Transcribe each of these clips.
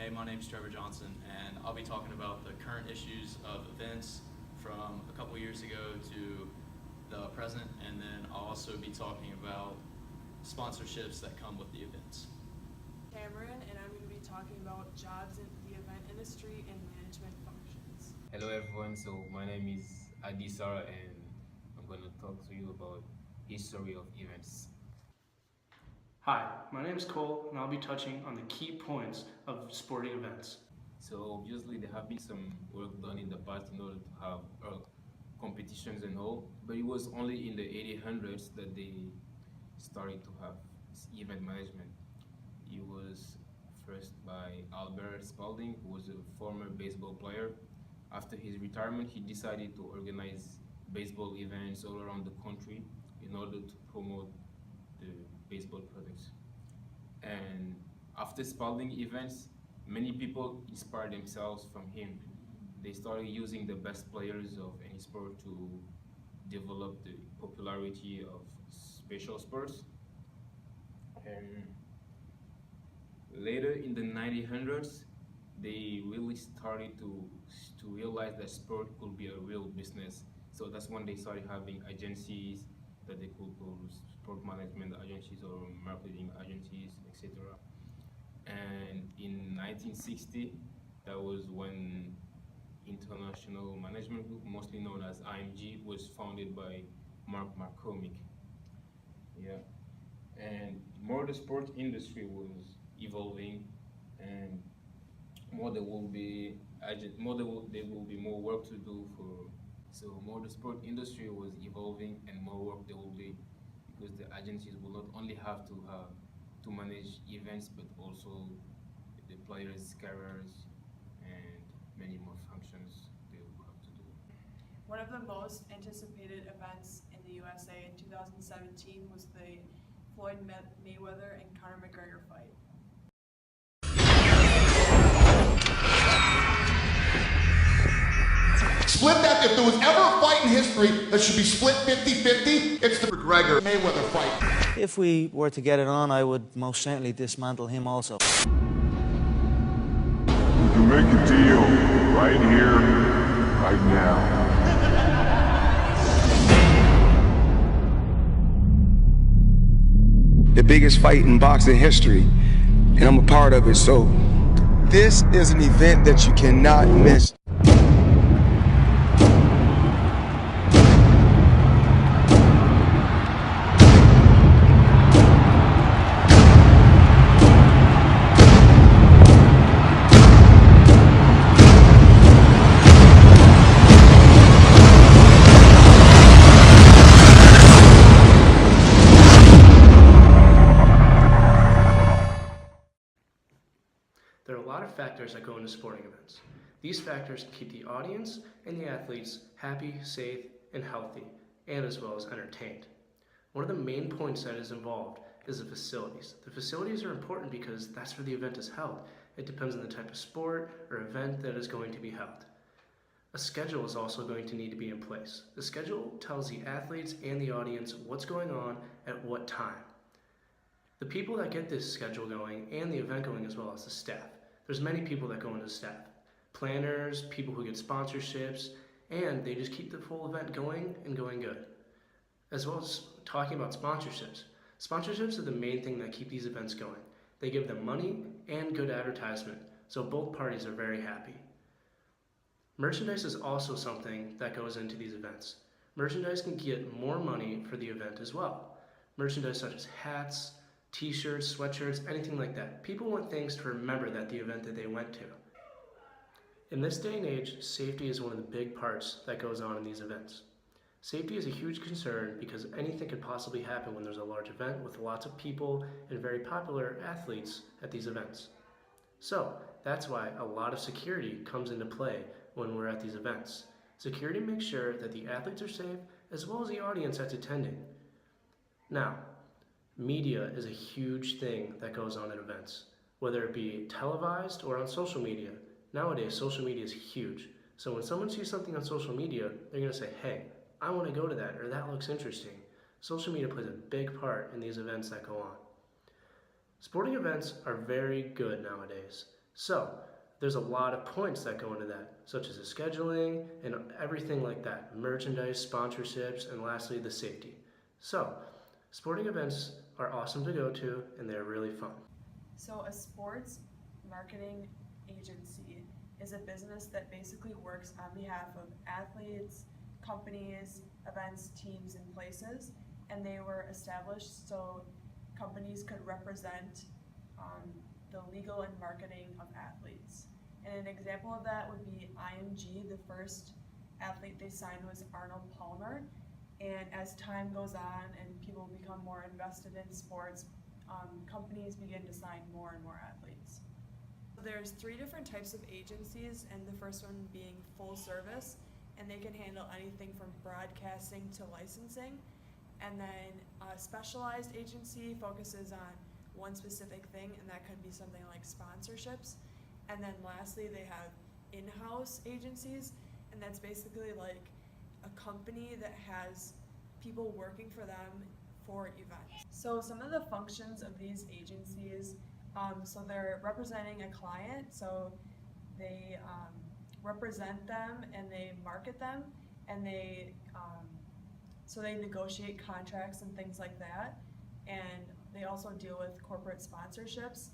Hey, my name's Trevor Johnson, and I'll be talking about the current issues of events from a couple years ago to the present, and then I'll also be talking about sponsorships that come with the events. Cameron, and I'm going to be talking about jobs in the event industry and management functions. Hello everyone, so my name is Adi Sara and I'm going to talk to you about history of events. Hi, my name is Cole and I'll be touching on the key points of sporting events. So obviously there have been some work done in the past in order to have competitions and all, but it was only in the 1800s that they started to have event management. It was first by Albert Spalding, who was a former baseball player. After his retirement, he decided to organize baseball events all around the country in order to promote the baseball products. And after Spalding events, many people inspired themselves from him. They started using the best players of any sport to develop the popularity of special sports. And later in the 1900s, they really started to realize that sport could be a real business. So that's when they started having agencies that they could call sport management agencies or marketing agencies, etc. And in 1960, that was when International Management Group, mostly known as IMG, was founded by Mark McCormick. Yeah, and more the sport industry was evolving, and there will be more work to do for. So more the sport industry was evolving, and more work there will be because the agencies will not only have to manage events, but also the players' careers and many more functions they will have to do. One of the most anticipated events in the USA in 2017 was the Floyd Mayweather and Conor McGregor fight. Split that. If there was ever a fight in history that should be split 50-50, it's the McGregor-Mayweather fight. If we were to get it on, I would most certainly dismantle him also. We can make a deal right here, right now. The biggest fight in boxing history, and I'm a part of it, so this is an event that you cannot miss. There are a lot of factors that go into sporting events. These factors keep the audience and the athletes happy, safe, and healthy, and as well as entertained. One of the main points that is involved is the facilities. The facilities are important because that's where the event is held. It depends on the type of sport or event that is going to be held. A schedule is also going to need to be in place. The schedule tells the athletes and the audience what's going on at what time. The people that get this schedule going and the event going as well as the staff. There's many people that go into staff. Planners, people who get sponsorships, and they just keep the full event going and going good. As well as talking about sponsorships. Sponsorships are the main thing that keep these events going. They give them money and good advertisement, so both parties are very happy. Merchandise is also something that goes into these events. Merchandise can get more money for the event as well. Merchandise such as hats, t-shirts, sweatshirts, anything like that. People want things to remember that the event that they went to. In this day and age, safety is one of the big parts that goes on in these events. Safety is a huge concern because anything could possibly happen when there's a large event with lots of people and very popular athletes at these events. So that's why a lot of security comes into play when we're at these events. Security makes sure that the athletes are safe as well as the audience that's attending. Now, media is a huge thing that goes on at events, whether it be televised or on social media. Nowadays, social media is huge. So when someone sees something on social media, they're going to say, hey, I want to go to that, or that looks interesting. Social media plays a big part in these events that go on. Sporting events are very good nowadays. So, there's a lot of points that go into that, such as the scheduling and everything like that, merchandise, sponsorships, and lastly, the safety. So, sporting events are awesome to go to and they're really fun. So a sports marketing agency is a business that basically works on behalf of athletes, companies, events, teams, and places, and they were established so companies could represent the legal and marketing of athletes. And an example of that would be IMG. The first athlete they signed was Arnold Palmer, and as time goes on and people become more invested in sports, companies begin to sign more and more athletes. There's 3 different types of agencies, and the first one being full service, and they can handle anything from broadcasting to licensing. And then a specialized agency focuses on one specific thing, and that could be something like sponsorships. And then lastly, they have in-house agencies, and that's basically like a company that has people working for them for events. So some of the functions of these agencies, so they're representing a client, so they represent them and they market them, and they so they negotiate contracts and things like that, and they also deal with corporate sponsorships.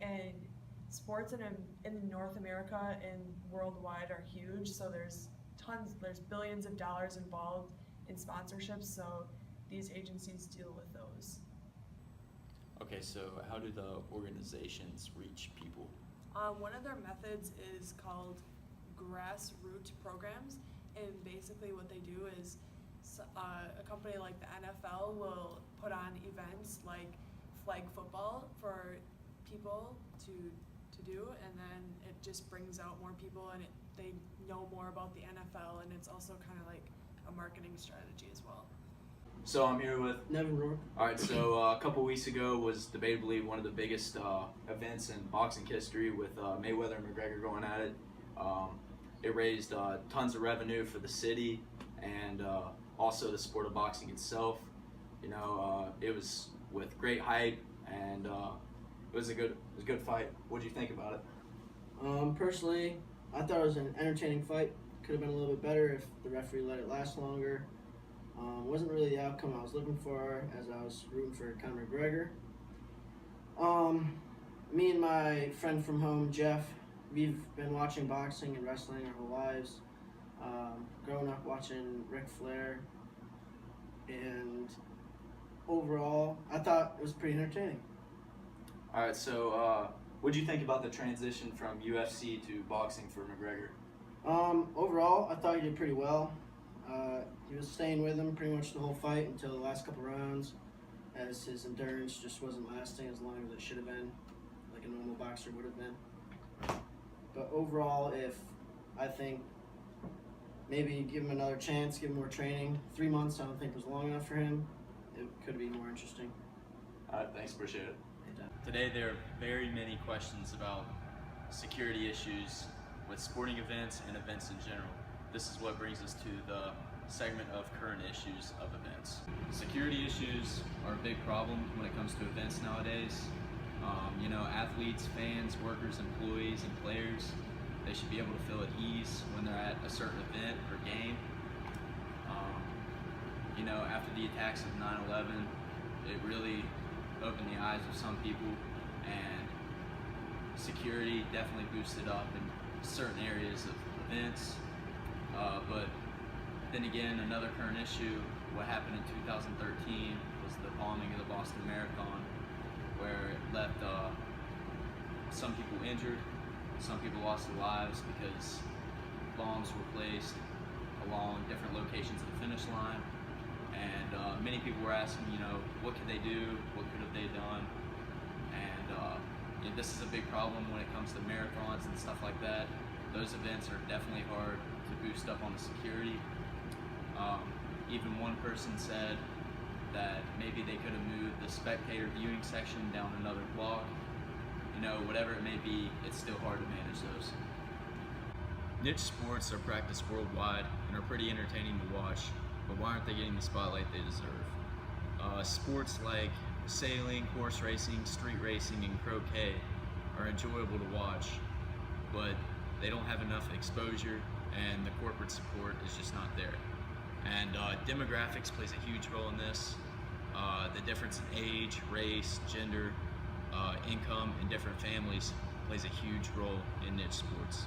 And sports in North America and worldwide are huge, so there's billions of dollars involved in sponsorships, so these agencies deal with those. Okay, so how do the organizations reach people? One of their methods is called grassroots programs, and basically what they do is a company like the NFL will put on events like flag football for people to do, and then it just brings out more people, and they know more about the NFL, and it's also kind of like a marketing strategy as well. So I'm here with Nevin Rourke. All right, so a couple weeks ago was debatably one of the biggest events in boxing history with Mayweather and McGregor going at it. It raised tons of revenue for the city and also the sport of boxing itself. You know, it was with great hype, and it was a good fight. What did you think about it? Personally, I thought it was an entertaining fight. Could have been a little bit better if the referee let it last longer. Wasn't really the outcome I was looking for, as I was rooting for Conor McGregor. Me and my friend from home, Jeff, we've been watching boxing and wrestling our whole lives. Growing up watching Ric Flair, and overall, I thought it was pretty entertaining. All right, so what did you think about the transition from UFC to boxing for McGregor? Overall, I thought he did pretty well. He was staying with him pretty much the whole fight until the last couple rounds, as his endurance just wasn't lasting as long as it should have been, like a normal boxer would have been. But overall, I think maybe give him another chance, give him more training. 3 months I don't think was long enough for him. It could be more interesting. All right, thanks, appreciate it. Today there are very many questions about security issues with sporting events and events in general. This is what brings us to the segment of current issues of events. Security issues are a big problem when it comes to events nowadays. You know, athletes, fans, workers, employees, and players, they should be able to feel at ease when they're at a certain event or game. You know, after the attacks of 9/11, it really opened the eyes of some people, and security definitely boosted up in certain areas of events. But then again, another current issue, what happened in 2013 was the bombing of the Boston Marathon, where it left some people injured, some people lost their lives because bombs were placed along different locations of the finish line. And many people were asking, you know, what could they do? What could have they done? And you know, this is a big problem when it comes to marathons and stuff like that. Those events are definitely hard to boost up on the security. Even one person said that maybe they could have moved the spectator viewing section down another block. You know, whatever it may be, it's still hard to manage those. Niche sports are practiced worldwide and are pretty entertaining to watch, but why aren't they getting the spotlight they deserve? Sports like sailing, horse racing, street racing, and croquet are enjoyable to watch, but they don't have enough exposure and the corporate support is just not there. And demographics plays a huge role in this. The difference in age, race, gender, income in different families plays a huge role in niche sports.